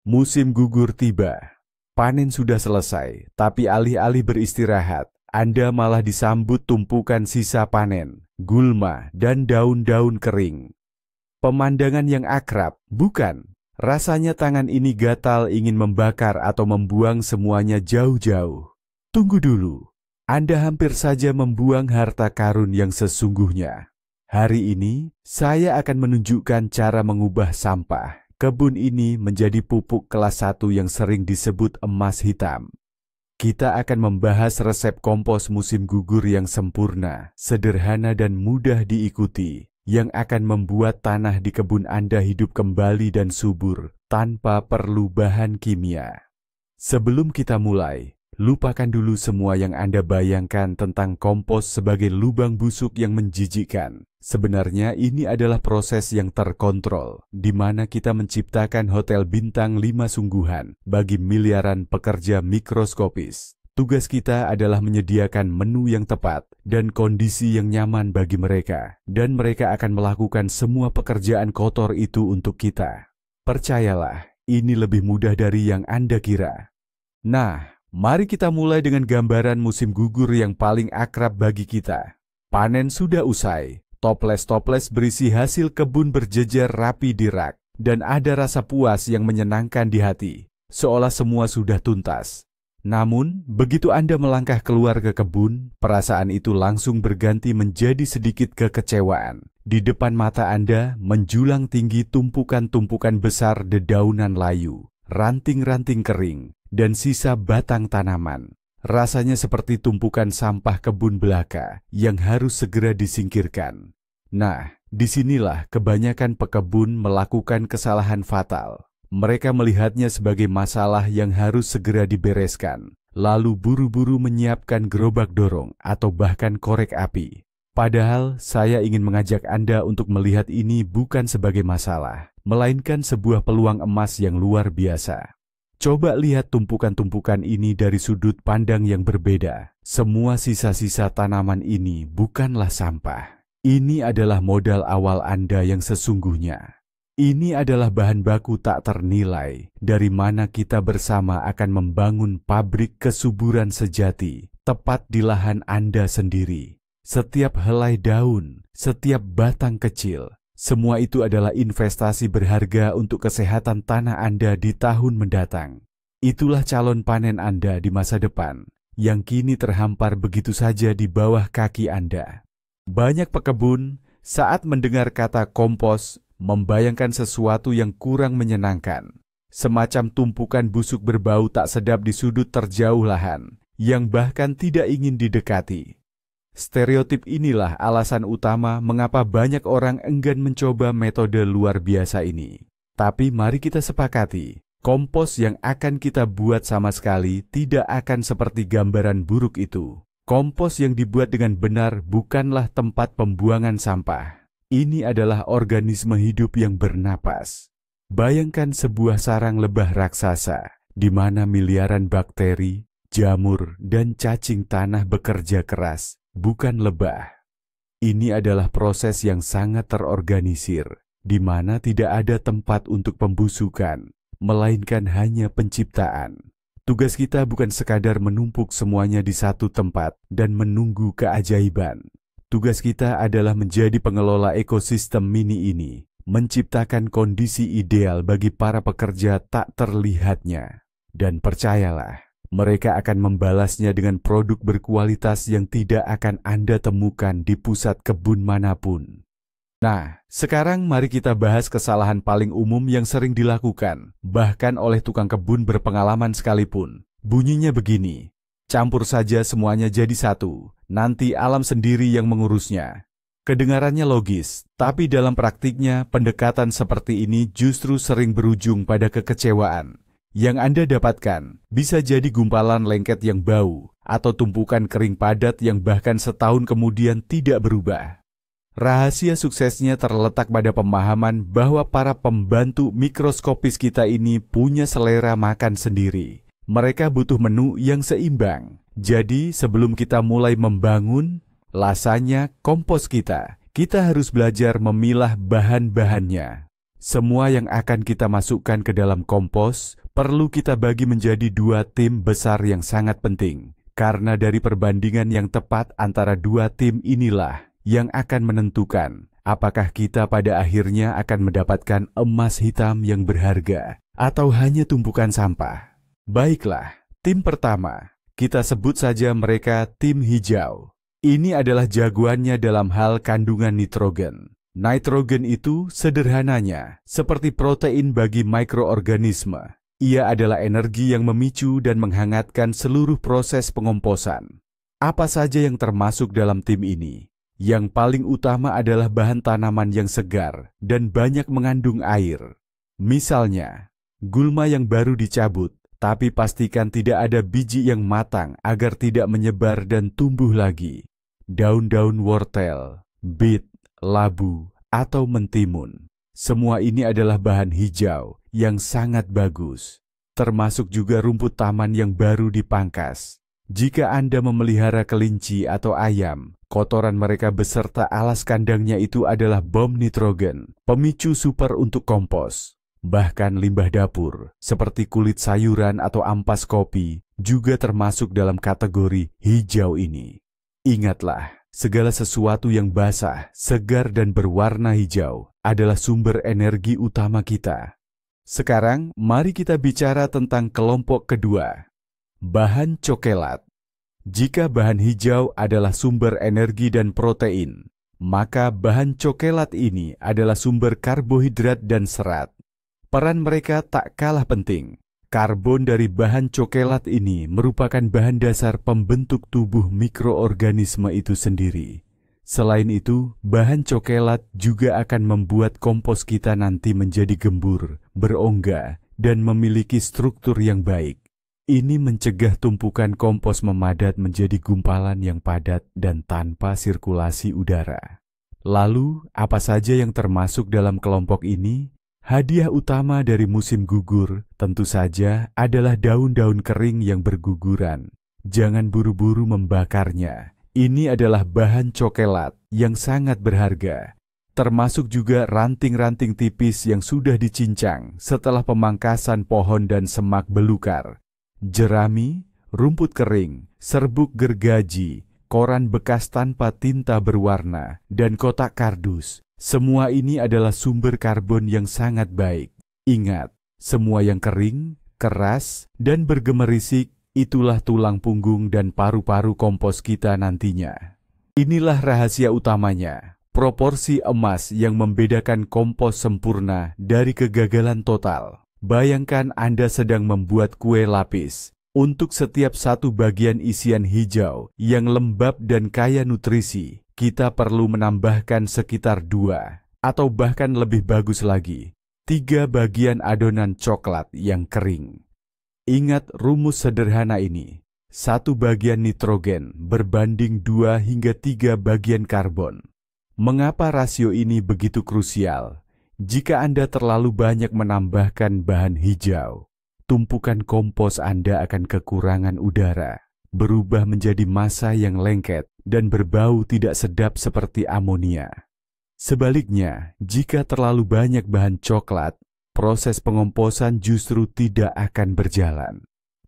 Musim gugur tiba. Panen sudah selesai, tapi alih-alih beristirahat, Anda malah disambut tumpukan sisa panen, gulma, dan daun-daun kering. Pemandangan yang akrab, bukan? Rasanya tangan ini gatal ingin membakar atau membuang semuanya jauh-jauh. Tunggu dulu, Anda hampir saja membuang harta karun yang sesungguhnya. Hari ini, saya akan menunjukkan cara mengubah sampah kebun ini menjadi pupuk kelas 1 yang sering disebut emas hitam. Kita akan membahas resep kompos musim gugur yang sempurna, sederhana dan mudah diikuti, yang akan membuat tanah di kebun Anda hidup kembali dan subur, tanpa perlu bahan kimia. Sebelum kita mulai, lupakan dulu semua yang Anda bayangkan tentang kompos sebagai lubang busuk yang menjijikkan. Sebenarnya ini adalah proses yang terkontrol, di mana kita menciptakan hotel bintang 5 sungguhan bagi miliaran pekerja mikroskopis. Tugas kita adalah menyediakan menu yang tepat dan kondisi yang nyaman bagi mereka, dan mereka akan melakukan semua pekerjaan kotor itu untuk kita. Percayalah, ini lebih mudah dari yang Anda kira. Nah, mari kita mulai dengan gambaran musim gugur yang paling akrab bagi kita. Panen sudah usai. Toples-toples berisi hasil kebun berjejer rapi di rak, dan ada rasa puas yang menyenangkan di hati, seolah semua sudah tuntas. Namun, begitu Anda melangkah keluar ke kebun, perasaan itu langsung berganti menjadi sedikit kekecewaan. Di depan mata Anda menjulang tinggi tumpukan-tumpukan besar dedaunan layu, ranting-ranting kering, dan sisa batang tanaman. Rasanya seperti tumpukan sampah kebun belaka yang harus segera disingkirkan. Nah, disinilah kebanyakan pekebun melakukan kesalahan fatal. Mereka melihatnya sebagai masalah yang harus segera dibereskan, lalu buru-buru menyiapkan gerobak dorong atau bahkan korek api. Padahal saya ingin mengajak Anda untuk melihat ini bukan sebagai masalah, melainkan sebuah peluang emas yang luar biasa. Coba lihat tumpukan-tumpukan ini dari sudut pandang yang berbeda. Semua sisa-sisa tanaman ini bukanlah sampah. Ini adalah modal awal Anda yang sesungguhnya. Ini adalah bahan baku tak ternilai, dari mana kita bersama akan membangun pabrik kesuburan sejati, tepat di lahan Anda sendiri. Setiap helai daun, setiap batang kecil, semua itu adalah investasi berharga untuk kesehatan tanah Anda di tahun mendatang. Itulah calon panen Anda di masa depan, yang kini terhampar begitu saja di bawah kaki Anda. Banyak pekebun, saat mendengar kata kompos, membayangkan sesuatu yang kurang menyenangkan. Semacam tumpukan busuk berbau tak sedap di sudut terjauh lahan, yang bahkan tidak ingin didekati. Stereotip inilah alasan utama mengapa banyak orang enggan mencoba metode luar biasa ini. Tapi mari kita sepakati, kompos yang akan kita buat sama sekali tidak akan seperti gambaran buruk itu. Kompos yang dibuat dengan benar bukanlah tempat pembuangan sampah. Ini adalah organisme hidup yang bernapas. Bayangkan sebuah sarang lebah raksasa, di mana miliaran bakteri, jamur, dan cacing tanah bekerja keras. Bukan lebah. Ini adalah proses yang sangat terorganisir, di mana tidak ada tempat untuk pembusukan, melainkan hanya penciptaan. Tugas kita bukan sekadar menumpuk semuanya di satu tempat dan menunggu keajaiban. Tugas kita adalah menjadi pengelola ekosistem mini ini, menciptakan kondisi ideal bagi para pekerja tak terlihatnya. Dan percayalah, mereka akan membalasnya dengan produk berkualitas yang tidak akan Anda temukan di pusat kebun manapun. Nah, sekarang mari kita bahas kesalahan paling umum yang sering dilakukan, bahkan oleh tukang kebun berpengalaman sekalipun. Bunyinya begini, campur saja semuanya jadi satu, nanti alam sendiri yang mengurusnya. Kedengarannya logis, tapi dalam praktiknya pendekatan seperti ini justru sering berujung pada kekecewaan. Yang Anda dapatkan bisa jadi gumpalan lengket yang bau atau tumpukan kering padat yang bahkan setahun kemudian tidak berubah. Rahasia suksesnya terletak pada pemahaman bahwa para pembantu mikroskopis kita ini punya selera makan sendiri. Mereka butuh menu yang seimbang. Jadi sebelum kita mulai membangun lasanya kompos kita harus belajar memilah bahan-bahannya. Semua yang akan kita masukkan ke dalam kompos perlu kita bagi menjadi dua tim besar yang sangat penting. Karena dari perbandingan yang tepat antara dua tim inilah yang akan menentukan apakah kita pada akhirnya akan mendapatkan emas hitam yang berharga atau hanya tumpukan sampah. Baiklah, tim pertama, kita sebut saja mereka tim hijau. Ini adalah jagoannya dalam hal kandungan nitrogen. Nitrogen itu sederhananya seperti protein bagi mikroorganisme. Ia adalah energi yang memicu dan menghangatkan seluruh proses pengomposan. Apa saja yang termasuk dalam tim ini? Yang paling utama adalah bahan tanaman yang segar dan banyak mengandung air. Misalnya, gulma yang baru dicabut, tapi pastikan tidak ada biji yang matang agar tidak menyebar dan tumbuh lagi. Daun-daun wortel, bit, labu, atau mentimun. Semua ini adalah bahan hijau yang sangat bagus. Termasuk juga rumput taman yang baru dipangkas. Jika Anda memelihara kelinci atau ayam, kotoran mereka beserta alas kandangnya itu adalah bom nitrogen, pemicu super untuk kompos. Bahkan limbah dapur, seperti kulit sayuran atau ampas kopi, juga termasuk dalam kategori hijau ini. Ingatlah, segala sesuatu yang basah, segar dan berwarna hijau adalah sumber energi utama kita. Sekarang, mari kita bicara tentang kelompok kedua. Bahan cokelat. Jika bahan hijau adalah sumber energi dan protein, maka bahan cokelat ini adalah sumber karbohidrat dan serat. Peran mereka tak kalah penting. Karbon dari bahan cokelat ini merupakan bahan dasar pembentuk tubuh mikroorganisme itu sendiri. Selain itu, bahan cokelat juga akan membuat kompos kita nanti menjadi gembur, berongga, dan memiliki struktur yang baik. Ini mencegah tumpukan kompos memadat menjadi gumpalan yang padat dan tanpa sirkulasi udara. Lalu, apa saja yang termasuk dalam kelompok ini? Hadiah utama dari musim gugur tentu saja adalah daun-daun kering yang berguguran. Jangan buru-buru membakarnya. Ini adalah bahan cokelat yang sangat berharga. Termasuk juga ranting-ranting tipis yang sudah dicincang setelah pemangkasan pohon dan semak belukar. Jerami, rumput kering, serbuk gergaji, koran bekas tanpa tinta berwarna, dan kotak kardus. Semua ini adalah sumber karbon yang sangat baik. Ingat, semua yang kering, keras, dan bergemerisik, itulah tulang punggung dan paru-paru kompos kita nantinya. Inilah rahasia utamanya, proporsi emas yang membedakan kompos sempurna dari kegagalan total. Bayangkan Anda sedang membuat kue lapis. Untuk setiap satu bagian isian hijau yang lembab dan kaya nutrisi, kita perlu menambahkan sekitar 2, atau bahkan lebih bagus lagi, 3 bagian adonan coklat yang kering. Ingat rumus sederhana ini, 1 bagian nitrogen berbanding 2 hingga 3 bagian karbon. Mengapa rasio ini begitu krusial? Jika Anda terlalu banyak menambahkan bahan hijau, tumpukan kompos Anda akan kekurangan udara, berubah menjadi massa yang lengket dan berbau tidak sedap seperti amonia. Sebaliknya, jika terlalu banyak bahan coklat, proses pengomposan justru tidak akan berjalan.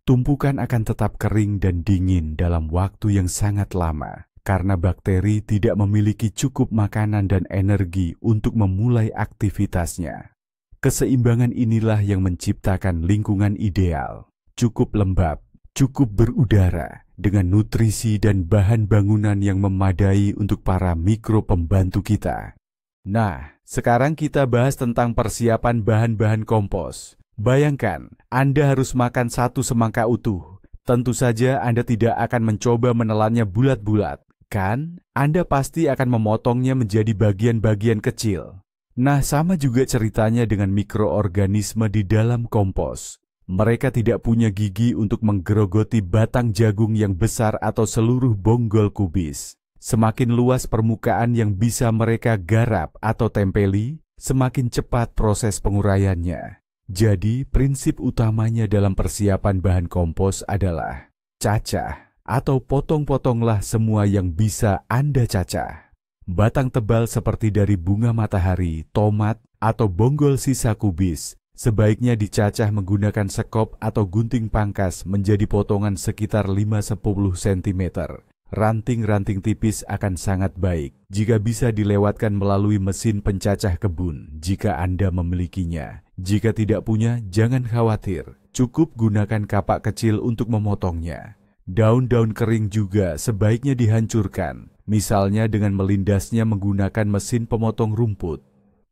Tumpukan akan tetap kering dan dingin dalam waktu yang sangat lama, karena bakteri tidak memiliki cukup makanan dan energi untuk memulai aktivitasnya. Keseimbangan inilah yang menciptakan lingkungan ideal, cukup lembab, cukup berudara, dengan nutrisi dan bahan bangunan yang memadai untuk para mikro pembantu kita. Nah, sekarang kita bahas tentang persiapan bahan-bahan kompos. Bayangkan, Anda harus makan 1 semangka utuh. Tentu saja Anda tidak akan mencoba menelannya bulat-bulat, kan? Anda pasti akan memotongnya menjadi bagian-bagian kecil. Nah, sama juga ceritanya dengan mikroorganisme di dalam kompos. Mereka tidak punya gigi untuk menggerogoti batang jagung yang besar atau seluruh bonggol kubis. Semakin luas permukaan yang bisa mereka garap atau tempeli, semakin cepat proses penguraiannya. Jadi, prinsip utamanya dalam persiapan bahan kompos adalah cacah atau potong-potonglah semua yang bisa Anda cacah. Batang tebal seperti dari bunga matahari, tomat, atau bonggol sisa kubis sebaiknya dicacah menggunakan sekop atau gunting pangkas menjadi potongan sekitar 5-10 cm. Ranting-ranting tipis akan sangat baik jika bisa dilewatkan melalui mesin pencacah kebun jika Anda memilikinya. Jika tidak punya, jangan khawatir. Cukup gunakan kapak kecil untuk memotongnya. Daun-daun kering juga sebaiknya dihancurkan, misalnya dengan melindasnya menggunakan mesin pemotong rumput.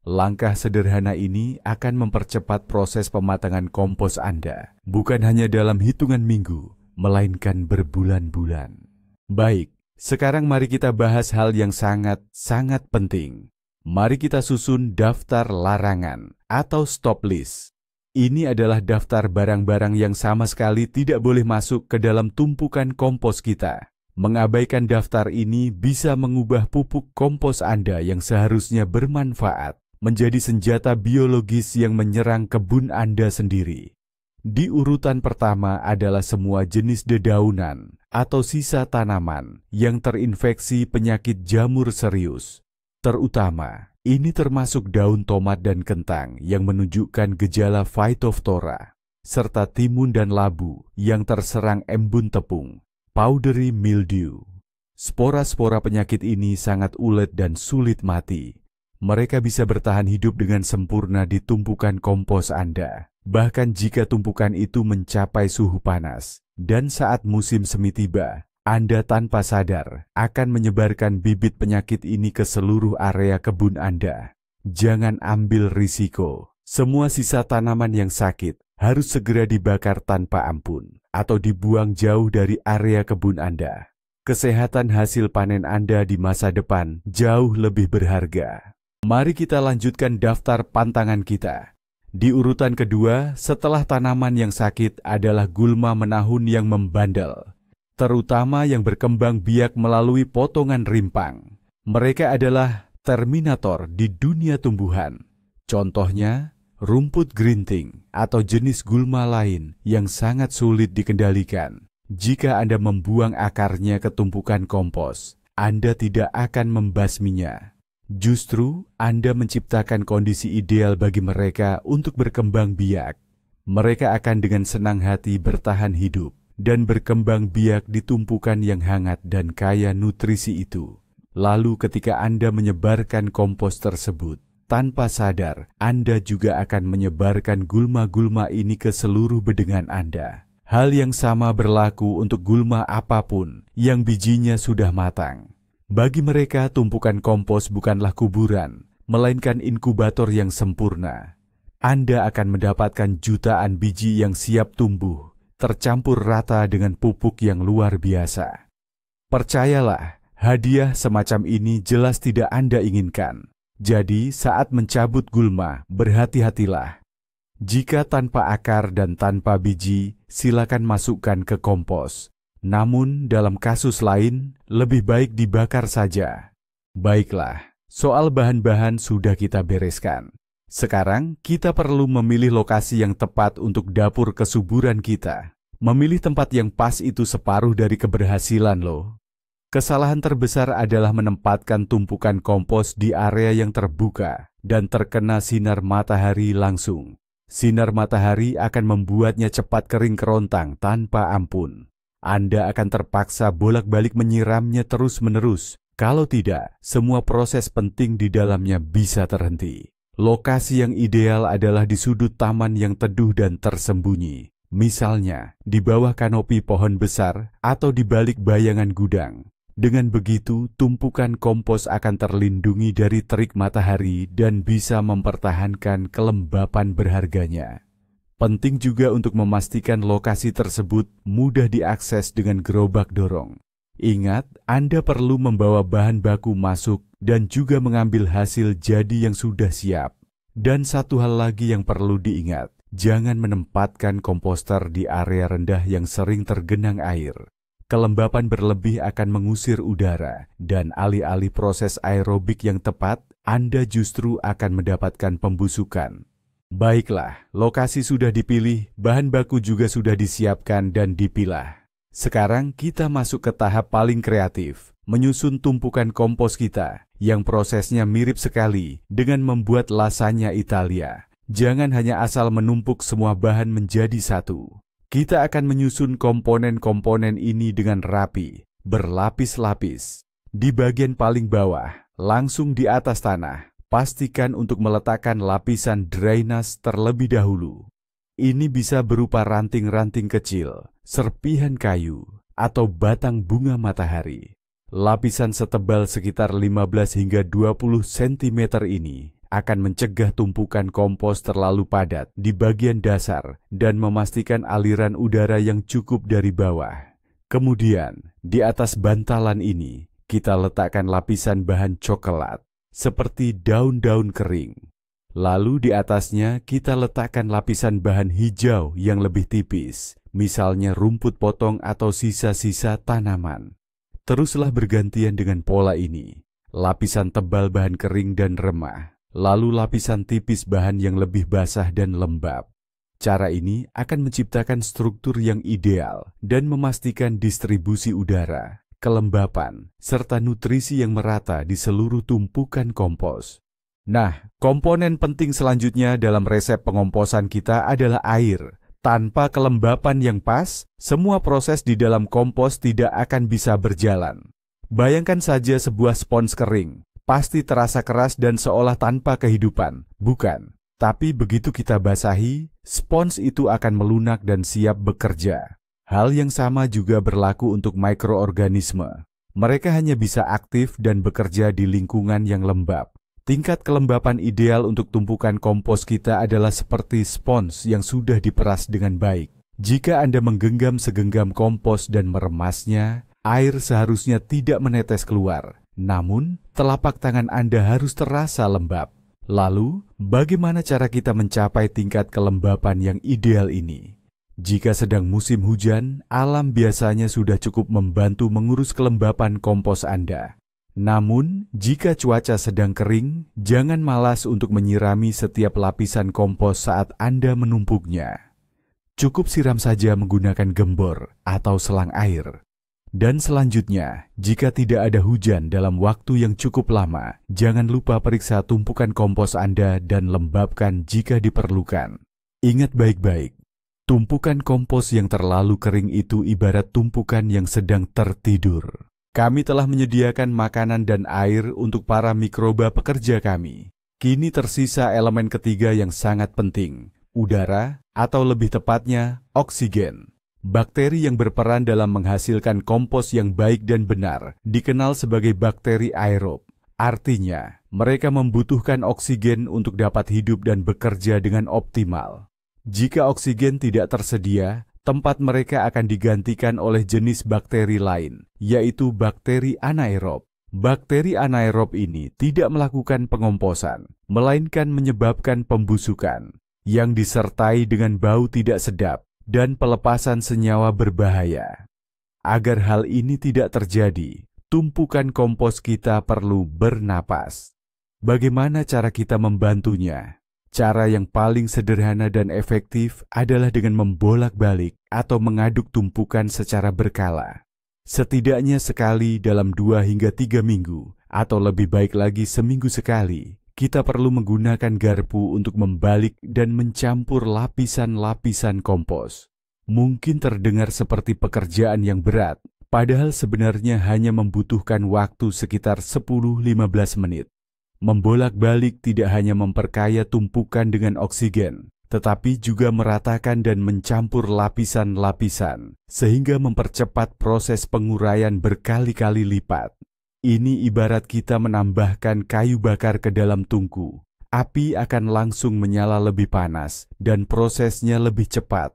Langkah sederhana ini akan mempercepat proses pematangan kompos Anda, bukan hanya dalam hitungan minggu, melainkan berbulan-bulan. Baik, sekarang mari kita bahas hal yang sangat-sangat penting. Mari kita susun daftar larangan atau stop list. Ini adalah daftar barang-barang yang sama sekali tidak boleh masuk ke dalam tumpukan kompos kita. Mengabaikan daftar ini bisa mengubah pupuk kompos Anda yang seharusnya bermanfaat menjadi senjata biologis yang menyerang kebun Anda sendiri. Di urutan pertama adalah semua jenis dedaunan atau sisa tanaman yang terinfeksi penyakit jamur serius. Terutama, ini termasuk daun tomat dan kentang yang menunjukkan gejala Phytophthora, serta timun dan labu yang terserang embun tepung, powdery mildew. Spora-spora penyakit ini sangat ulet dan sulit mati. Mereka bisa bertahan hidup dengan sempurna di tumpukan kompos Anda, bahkan jika tumpukan itu mencapai suhu panas. Dan saat musim semi tiba, Anda tanpa sadar akan menyebarkan bibit penyakit ini ke seluruh area kebun Anda. Jangan ambil risiko. Semua sisa tanaman yang sakit harus segera dibakar tanpa ampun atau dibuang jauh dari area kebun Anda. Kesehatan hasil panen Anda di masa depan jauh lebih berharga. Mari kita lanjutkan daftar pantangan kita. Di urutan kedua, setelah tanaman yang sakit adalah gulma menahun yang membandel, terutama yang berkembang biak melalui potongan rimpang. Mereka adalah terminator di dunia tumbuhan. Contohnya, rumput gerinting atau jenis gulma lain yang sangat sulit dikendalikan. Jika Anda membuang akarnya ke tumpukan kompos, Anda tidak akan membasminya. Justru, Anda menciptakan kondisi ideal bagi mereka untuk berkembang biak. Mereka akan dengan senang hati bertahan hidup dan berkembang biak di tumpukan yang hangat dan kaya nutrisi itu. Lalu ketika Anda menyebarkan kompos tersebut, tanpa sadar, Anda juga akan menyebarkan gulma-gulma ini ke seluruh bedengan Anda. Hal yang sama berlaku untuk gulma apapun yang bijinya sudah matang. Bagi mereka, tumpukan kompos bukanlah kuburan, melainkan inkubator yang sempurna. Anda akan mendapatkan jutaan biji yang siap tumbuh, tercampur rata dengan pupuk yang luar biasa. Percayalah, hadiah semacam ini jelas tidak Anda inginkan. Jadi, saat mencabut gulma, berhati-hatilah. Jika tanpa akar dan tanpa biji, silakan masukkan ke kompos. Namun, dalam kasus lain, lebih baik dibakar saja. Baiklah, soal bahan-bahan sudah kita bereskan. Sekarang, kita perlu memilih lokasi yang tepat untuk dapur kesuburan kita. Memilih tempat yang pas itu separuh dari keberhasilan loh. Kesalahan terbesar adalah menempatkan tumpukan kompos di area yang terbuka dan terkena sinar matahari langsung. Sinar matahari akan membuatnya cepat kering kerontang tanpa ampun. Anda akan terpaksa bolak-balik menyiramnya terus-menerus. Kalau tidak, semua proses penting di dalamnya bisa terhenti. Lokasi yang ideal adalah di sudut taman yang teduh dan tersembunyi. Misalnya, di bawah kanopi pohon besar atau di balik bayangan gudang. Dengan begitu, tumpukan kompos akan terlindungi dari terik matahari dan bisa mempertahankan kelembapan berharganya. Penting juga untuk memastikan lokasi tersebut mudah diakses dengan gerobak dorong. Ingat, Anda perlu membawa bahan baku masuk dan juga mengambil hasil jadi yang sudah siap. Dan satu hal lagi yang perlu diingat, jangan menempatkan komposter di area rendah yang sering tergenang air. Kelembapan berlebih akan mengusir udara, dan alih-alih proses aerobik yang tepat, Anda justru akan mendapatkan pembusukan. Baiklah, lokasi sudah dipilih, bahan baku juga sudah disiapkan dan dipilah. Sekarang kita masuk ke tahap paling kreatif, menyusun tumpukan kompos kita yang prosesnya mirip sekali dengan membuat lasagna Italia. Jangan hanya asal menumpuk semua bahan menjadi satu. Kita akan menyusun komponen-komponen ini dengan rapi, berlapis-lapis. Di bagian paling bawah, langsung di atas tanah, pastikan untuk meletakkan lapisan drainase terlebih dahulu. Ini bisa berupa ranting-ranting kecil, serpihan kayu, atau batang bunga matahari. Lapisan setebal sekitar 15 hingga 20 cm ini akan mencegah tumpukan kompos terlalu padat di bagian dasar dan memastikan aliran udara yang cukup dari bawah. Kemudian, di atas bantalan ini, kita letakkan lapisan bahan coklat, seperti daun-daun kering. Lalu di atasnya kita letakkan lapisan bahan hijau yang lebih tipis, misalnya rumput potong atau sisa-sisa tanaman. Teruslah bergantian dengan pola ini. Lapisan tebal bahan kering dan remah, lalu lapisan tipis bahan yang lebih basah dan lembab. Cara ini akan menciptakan struktur yang ideal dan memastikan distribusi udara, kelembapan, serta nutrisi yang merata di seluruh tumpukan kompos. Nah, komponen penting selanjutnya dalam resep pengomposan kita adalah air. Tanpa kelembapan yang pas, semua proses di dalam kompos tidak akan bisa berjalan. Bayangkan saja sebuah spons kering, pasti terasa keras dan seolah tanpa kehidupan, bukan? Tapi begitu kita basahi, spons itu akan melunak dan siap bekerja. Hal yang sama juga berlaku untuk mikroorganisme. Mereka hanya bisa aktif dan bekerja di lingkungan yang lembab. Tingkat kelembapan ideal untuk tumpukan kompos kita adalah seperti spons yang sudah diperas dengan baik. Jika Anda menggenggam segenggam kompos dan meremasnya, air seharusnya tidak menetes keluar. Namun, telapak tangan Anda harus terasa lembab. Lalu, bagaimana cara kita mencapai tingkat kelembapan yang ideal ini? Jika sedang musim hujan, alam biasanya sudah cukup membantu mengurus kelembapan kompos Anda. Namun, jika cuaca sedang kering, jangan malas untuk menyirami setiap lapisan kompos saat Anda menumpuknya. Cukup siram saja menggunakan gembor atau selang air. Dan selanjutnya, jika tidak ada hujan dalam waktu yang cukup lama, jangan lupa periksa tumpukan kompos Anda dan lembabkan jika diperlukan. Ingat baik-baik, tumpukan kompos yang terlalu kering itu ibarat tumpukan yang sedang tertidur. Kami telah menyediakan makanan dan air untuk para mikroba pekerja kami. Kini tersisa elemen ketiga yang sangat penting, udara, atau lebih tepatnya, oksigen. Bakteri yang berperan dalam menghasilkan kompos yang baik dan benar dikenal sebagai bakteri aerob. Artinya, mereka membutuhkan oksigen untuk dapat hidup dan bekerja dengan optimal. Jika oksigen tidak tersedia, tempat mereka akan digantikan oleh jenis bakteri lain, yaitu bakteri anaerob. Bakteri anaerob ini tidak melakukan pengomposan, melainkan menyebabkan pembusukan, yang disertai dengan bau tidak sedap dan pelepasan senyawa berbahaya. Agar hal ini tidak terjadi, tumpukan kompos kita perlu bernapas. Bagaimana cara kita membantunya? Cara yang paling sederhana dan efektif adalah dengan membolak-balik atau mengaduk tumpukan secara berkala. Setidaknya sekali dalam 2 hingga 3 minggu, atau lebih baik lagi seminggu sekali, kita perlu menggunakan garpu untuk membalik dan mencampur lapisan-lapisan kompos. Mungkin terdengar seperti pekerjaan yang berat, padahal sebenarnya hanya membutuhkan waktu sekitar 10-15 menit. Membolak-balik tidak hanya memperkaya tumpukan dengan oksigen, tetapi juga meratakan dan mencampur lapisan-lapisan, sehingga mempercepat proses penguraian berkali-kali lipat. Ini ibarat kita menambahkan kayu bakar ke dalam tungku. Api akan langsung menyala lebih panas, dan prosesnya lebih cepat.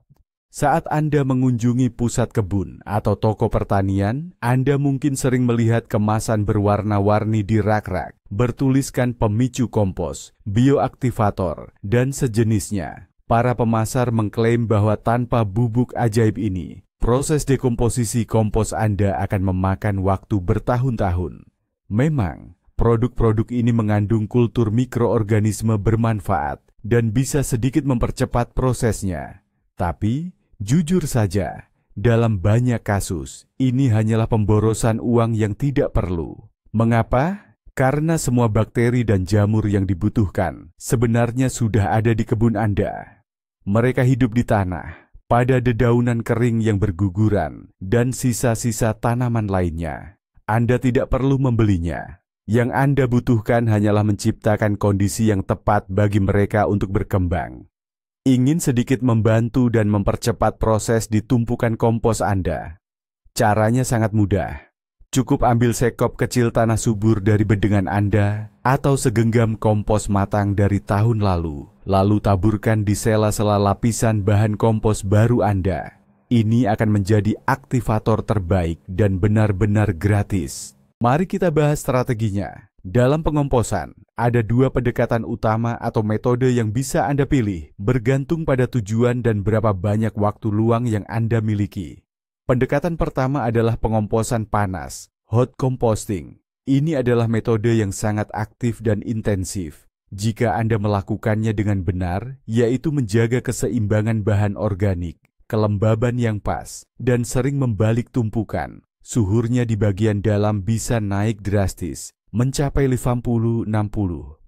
Saat Anda mengunjungi pusat kebun atau toko pertanian, Anda mungkin sering melihat kemasan berwarna-warni di rak-rak, bertuliskan pemicu kompos, bioaktivator, dan sejenisnya. Para pemasar mengklaim bahwa tanpa bubuk ajaib ini, proses dekomposisi kompos Anda akan memakan waktu bertahun-tahun. Memang, produk-produk ini mengandung kultur mikroorganisme bermanfaat dan bisa sedikit mempercepat prosesnya. Tapi, jujur saja, dalam banyak kasus, ini hanyalah pemborosan uang yang tidak perlu. Mengapa? Karena semua bakteri dan jamur yang dibutuhkan sebenarnya sudah ada di kebun Anda. Mereka hidup di tanah, pada dedaunan kering yang berguguran, dan sisa-sisa tanaman lainnya. Anda tidak perlu membelinya. Yang Anda butuhkan hanyalah menciptakan kondisi yang tepat bagi mereka untuk berkembang. Ingin sedikit membantu dan mempercepat proses di tumpukan kompos Anda? Caranya sangat mudah. Cukup ambil sekop kecil tanah subur dari bedengan Anda atau segenggam kompos matang dari tahun lalu taburkan di sela-sela lapisan bahan kompos baru Anda. Ini akan menjadi aktivator terbaik dan benar-benar gratis. Mari kita bahas strateginya. Dalam pengomposan, ada dua pendekatan utama atau metode yang bisa Anda pilih, bergantung pada tujuan dan berapa banyak waktu luang yang Anda miliki. Pendekatan pertama adalah pengomposan panas, hot composting. Ini adalah metode yang sangat aktif dan intensif. Jika Anda melakukannya dengan benar, yaitu menjaga keseimbangan bahan organik, kelembaban yang pas, dan sering membalik tumpukan, suhunya di bagian dalam bisa naik drastis, mencapai 50, 60,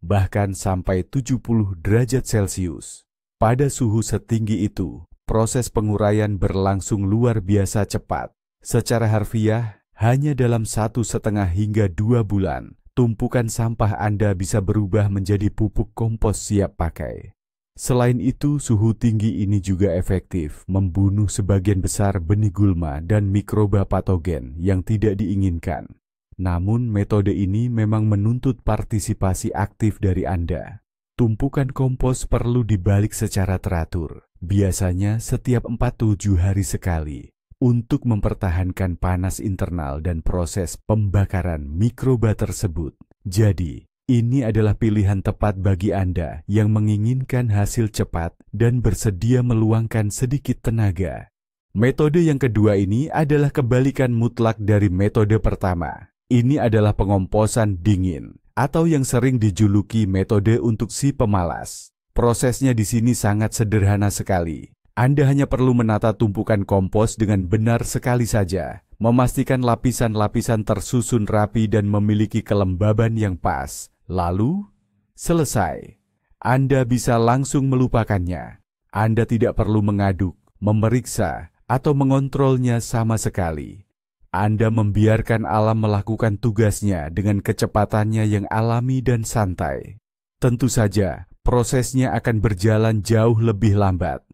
bahkan sampai 70 derajat Celcius. Pada suhu setinggi itu, proses penguraian berlangsung luar biasa cepat. Secara harfiah, hanya dalam 1,5 hingga 2 bulan, tumpukan sampah Anda bisa berubah menjadi pupuk kompos siap pakai. Selain itu, suhu tinggi ini juga efektif membunuh sebagian besar benih gulma dan mikroba patogen yang tidak diinginkan. Namun, metode ini memang menuntut partisipasi aktif dari Anda. Tumpukan kompos perlu dibalik secara teratur, biasanya setiap 4-7 hari sekali, untuk mempertahankan panas internal dan proses pembakaran mikroba tersebut. Jadi, ini adalah pilihan tepat bagi Anda yang menginginkan hasil cepat dan bersedia meluangkan sedikit tenaga. Metode yang kedua ini adalah kebalikan mutlak dari metode pertama. Ini adalah pengomposan dingin, atau yang sering dijuluki metode untuk si pemalas. Prosesnya di sini sangat sederhana sekali. Anda hanya perlu menata tumpukan kompos dengan benar sekali saja, memastikan lapisan-lapisan tersusun rapi dan memiliki kelembaban yang pas. Lalu, selesai. Anda bisa langsung melupakannya. Anda tidak perlu mengaduk, memeriksa, atau mengontrolnya sama sekali. Anda membiarkan alam melakukan tugasnya dengan kecepatannya yang alami dan santai. Tentu saja, prosesnya akan berjalan jauh lebih lambat.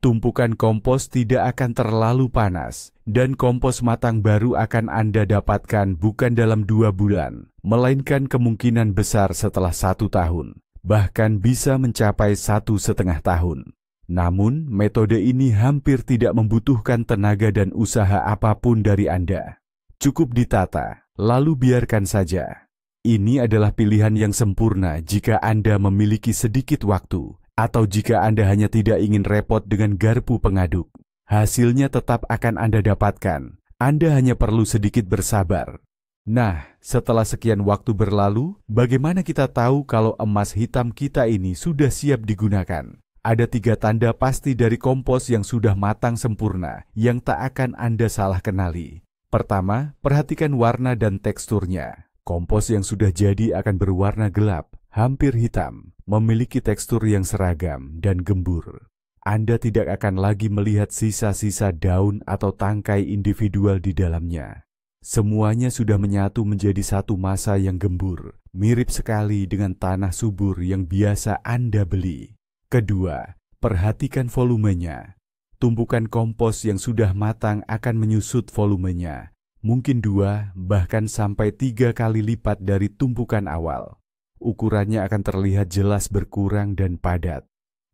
Tumpukan kompos tidak akan terlalu panas, dan kompos matang baru akan Anda dapatkan bukan dalam 2 bulan, melainkan kemungkinan besar setelah 1 tahun, bahkan bisa mencapai 1,5 tahun. Namun, metode ini hampir tidak membutuhkan tenaga dan usaha apapun dari Anda. Cukup ditata, lalu biarkan saja. Ini adalah pilihan yang sempurna jika Anda memiliki sedikit waktu, atau jika Anda hanya tidak ingin repot dengan garpu pengaduk. Hasilnya tetap akan Anda dapatkan. Anda hanya perlu sedikit bersabar. Nah, setelah sekian waktu berlalu, bagaimana kita tahu kalau emas hitam kita ini sudah siap digunakan? Ada 3 tanda pasti dari kompos yang sudah matang sempurna, yang tak akan Anda salah kenali. Pertama, perhatikan warna dan teksturnya. Kompos yang sudah jadi akan berwarna gelap, hampir hitam, memiliki tekstur yang seragam dan gembur. Anda tidak akan lagi melihat sisa-sisa daun atau tangkai individual di dalamnya. Semuanya sudah menyatu menjadi satu massa yang gembur, mirip sekali dengan tanah subur yang biasa Anda beli. Kedua, perhatikan volumenya. Tumpukan kompos yang sudah matang akan menyusut volumenya, mungkin 2 bahkan sampai 3 kali lipat dari tumpukan awal. Ukurannya akan terlihat jelas berkurang dan padat.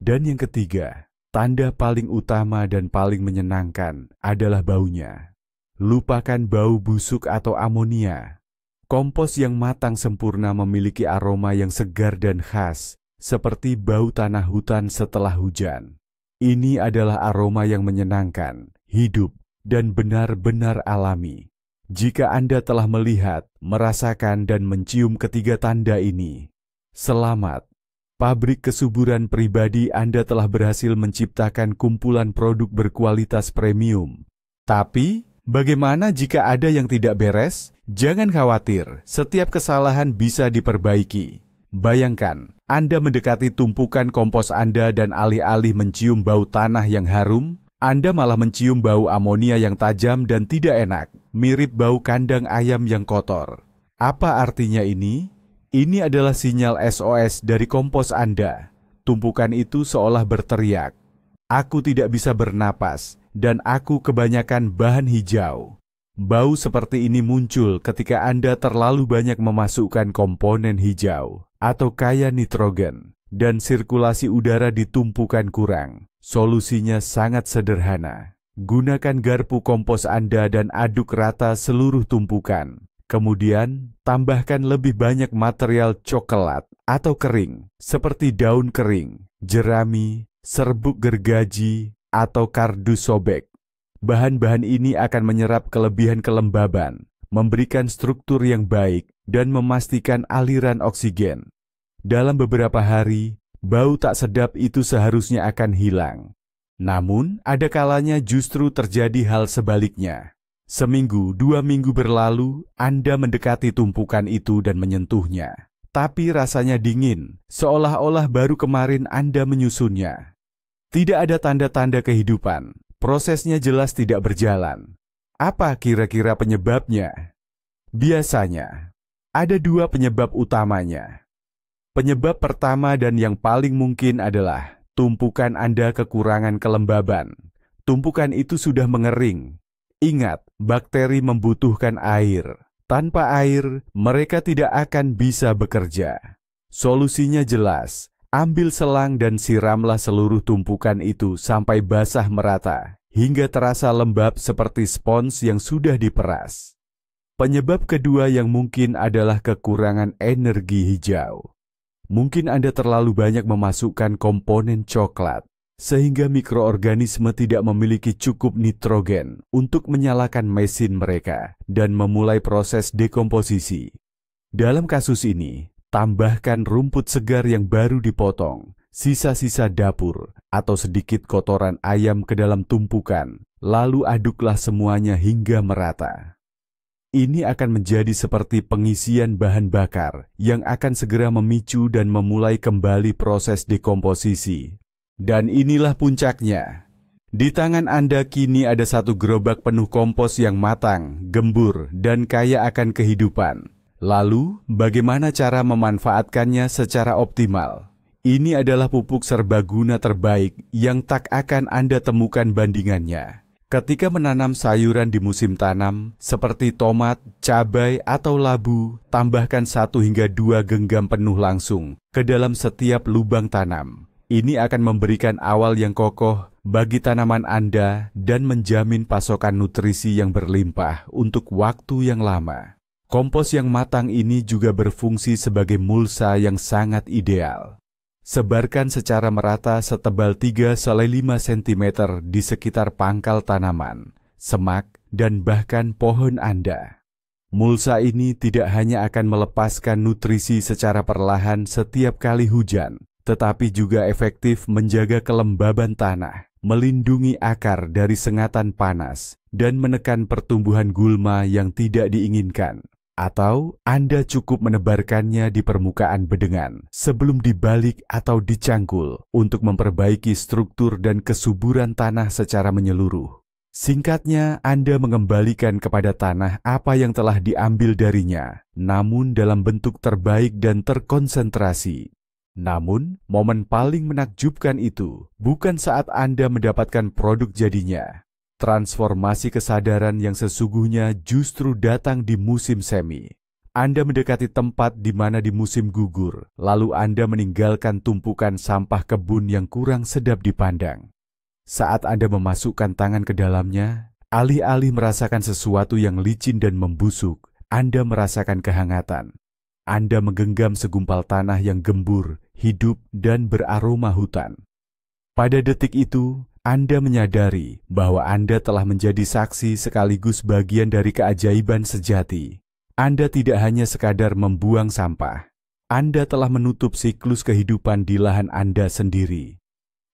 Dan yang ketiga, tanda paling utama dan paling menyenangkan adalah baunya. Lupakan bau busuk atau amonia. Kompos yang matang sempurna memiliki aroma yang segar dan khas, seperti bau tanah hutan setelah hujan. Ini adalah aroma yang menyenangkan, hidup, dan benar-benar alami. Jika Anda telah melihat, merasakan, dan mencium ketiga tanda ini, selamat. Pabrik kesuburan pribadi Anda telah berhasil menciptakan kumpulan produk berkualitas premium. Tapi, Bagaimana jika ada yang tidak beres? Jangan khawatir, setiap kesalahan bisa diperbaiki. Bayangkan, Anda mendekati tumpukan kompos Anda dan alih-alih mencium bau tanah yang harum, Anda malah mencium bau amonia yang tajam dan tidak enak, mirip bau kandang ayam yang kotor. Apa artinya ini? Ini adalah sinyal SOS dari kompos Anda. Tumpukan itu seolah berteriak, "Aku tidak bisa bernapas, dan aku kebanyakan bahan hijau." Bau seperti ini muncul ketika Anda terlalu banyak memasukkan komponen hijau atau kaya nitrogen, dan sirkulasi udara di tumpukan kurang. Solusinya sangat sederhana. Gunakan garpu kompos Anda dan aduk rata seluruh tumpukan. Kemudian, tambahkan lebih banyak material coklat atau kering, seperti daun kering, jerami, serbuk gergaji, atau kardus sobek. Bahan-bahan ini akan menyerap kelebihan kelembaban, memberikan struktur yang baik, dan memastikan aliran oksigen. Dalam beberapa hari, bau tak sedap itu seharusnya akan hilang. Namun, ada kalanya justru terjadi hal sebaliknya. Seminggu, 2 minggu berlalu, Anda mendekati tumpukan itu dan menyentuhnya. Tapi rasanya dingin, seolah-olah baru kemarin Anda menyusunnya. Tidak ada tanda-tanda kehidupan, prosesnya jelas tidak berjalan. Apa kira-kira penyebabnya? Biasanya, ada 2 penyebab utamanya. Penyebab pertama dan yang paling mungkin adalah tumpukan Anda kekurangan kelembaban. Tumpukan itu sudah mengering. Ingat, bakteri membutuhkan air. Tanpa air, mereka tidak akan bisa bekerja. Solusinya jelas, ambil selang dan siramlah seluruh tumpukan itu sampai basah merata, hingga terasa lembab seperti spons yang sudah diperas. Penyebab kedua yang mungkin adalah kekurangan energi hijau. Mungkin Anda terlalu banyak memasukkan komponen coklat, sehingga mikroorganisme tidak memiliki cukup nitrogen untuk menyalakan mesin mereka dan memulai proses dekomposisi. Dalam kasus ini, tambahkan rumput segar yang baru dipotong, sisa-sisa dapur, atau sedikit kotoran ayam ke dalam tumpukan, lalu aduklah semuanya hingga merata. Ini akan menjadi seperti pengisian bahan bakar yang akan segera memicu dan memulai kembali proses dekomposisi. Dan inilah puncaknya. Di tangan Anda kini ada 1 gerobak penuh kompos yang matang, gembur, dan kaya akan kehidupan. Lalu, bagaimana cara memanfaatkannya secara optimal? Ini adalah pupuk serbaguna terbaik yang tak akan Anda temukan bandingannya. Ketika menanam sayuran di musim tanam, seperti tomat, cabai, atau labu, tambahkan 1 hingga 2 genggam penuh langsung ke dalam setiap lubang tanam. Ini akan memberikan awal yang kokoh bagi tanaman Anda dan menjamin pasokan nutrisi yang berlimpah untuk waktu yang lama. Kompos yang matang ini juga berfungsi sebagai mulsa yang sangat ideal. Sebarkan secara merata setebal 3-5 cm di sekitar pangkal tanaman, semak, dan bahkan pohon Anda. Mulsa ini tidak hanya akan melepaskan nutrisi secara perlahan setiap kali hujan, tetapi juga efektif menjaga kelembaban tanah, melindungi akar dari sengatan panas, dan menekan pertumbuhan gulma yang tidak diinginkan. Atau Anda cukup menebarkannya di permukaan bedengan sebelum dibalik atau dicangkul untuk memperbaiki struktur dan kesuburan tanah secara menyeluruh. Singkatnya, Anda mengembalikan kepada tanah apa yang telah diambil darinya, namun dalam bentuk terbaik dan terkonsentrasi. Namun, momen paling menakjubkan itu bukan saat Anda mendapatkan produk jadinya. Transformasi kesadaran yang sesungguhnya justru datang di musim semi. Anda mendekati tempat di mana di musim gugur, lalu Anda meninggalkan tumpukan sampah kebun yang kurang sedap dipandang. Saat Anda memasukkan tangan ke dalamnya, alih-alih merasakan sesuatu yang licin dan membusuk, Anda merasakan kehangatan. Anda menggenggam segumpal tanah yang gembur, hidup, dan beraroma hutan. Pada detik itu, Anda menyadari bahwa Anda telah menjadi saksi sekaligus bagian dari keajaiban sejati. Anda tidak hanya sekadar membuang sampah. Anda telah menutup siklus kehidupan di lahan Anda sendiri.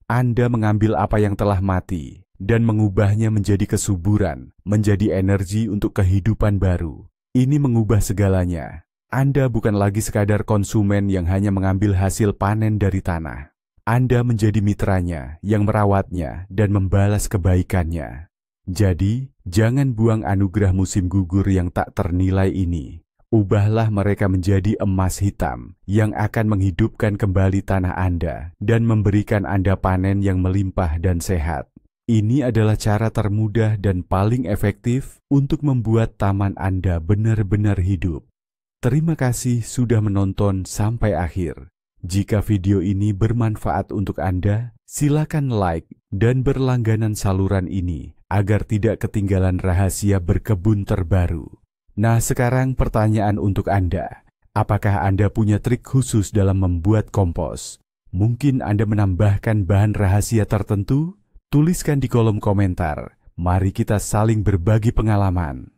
Anda mengambil apa yang telah mati dan mengubahnya menjadi kesuburan, menjadi energi untuk kehidupan baru. Ini mengubah segalanya. Anda bukan lagi sekadar konsumen yang hanya mengambil hasil panen dari tanah. Anda menjadi mitranya yang merawatnya dan membalas kebaikannya. Jadi, jangan buang anugerah musim gugur yang tak ternilai ini. Ubahlah mereka menjadi emas hitam yang akan menghidupkan kembali tanah Anda dan memberikan Anda panen yang melimpah dan sehat. Ini adalah cara termudah dan paling efektif untuk membuat taman Anda benar-benar hidup. Terima kasih sudah menonton sampai akhir. Jika video ini bermanfaat untuk Anda, silakan like dan berlangganan saluran ini agar tidak ketinggalan rahasia berkebun terbaru. Nah, sekarang pertanyaan untuk Anda. Apakah Anda punya trik khusus dalam membuat kompos? Mungkin Anda menambahkan bahan rahasia tertentu? Tuliskan di kolom komentar. Mari kita saling berbagi pengalaman.